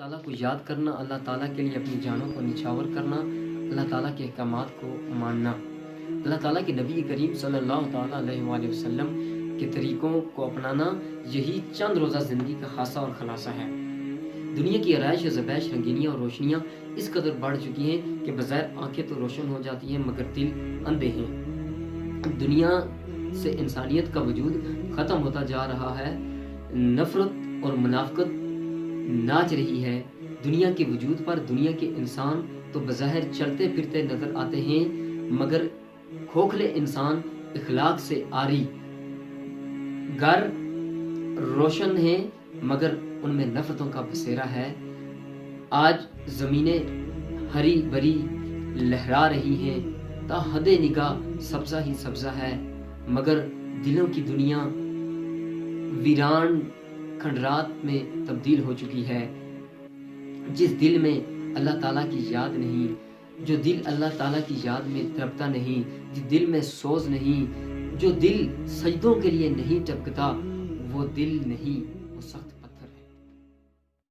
تعالیٰ کو یاد کرنا، اللہ تعالیٰ کے لیے اپنی جانوں کو نچھاور کرنا، اللہ تعالیٰ کے احکامات کو ماننا، اللہ تعالیٰ کے نبی کریم صلی اللہ تعالیٰ علیہ وآلہ وسلم کے طریقوں کو اپنانا، یہی چند روزہ زندگی کا خاصہ اور خلاصہ ہے۔ دنیا کی آرائش و زیبائش، رنگینیاں اور روشنیاں اس قدر بڑھ چکی ہیں کہ بظاہر آنکھیں تو روشن ہو جاتی ہیں مگر دل اندھے ہیں۔ دنیا سے انسانیت کا وجود ختم ہوتا جا رہا ہے، نفرت اور منافقت ناچ رہی ہے دنیا کے وجود پر۔ دنیا کے انسان تو بظاہر چلتے پھرتے نظر آتے ہیں مگر کھوکھلے انسان اخلاق سے عاری، گھر روشن ہیں مگر ان میں نفرتوں کا بسیرا ہے۔ آج زمینیں ہری بھری لہرا رہی ہیں، تا حد نگاہ سبزہ ہی سبزہ ہے مگر دلوں کی دنیا ویران کھنڈرات میں تبدیل ہو چکی ہے۔ جس دل میں اللہ تعالیٰ کی یاد نہیں، جو دل اللہ تعالیٰ کی یاد میں تڑپتا نہیں، جس دل میں سوز نہیں، جو دل سجدوں کے لیے نہیں ٹپکتا، وہ دل نہیں، وہ سخت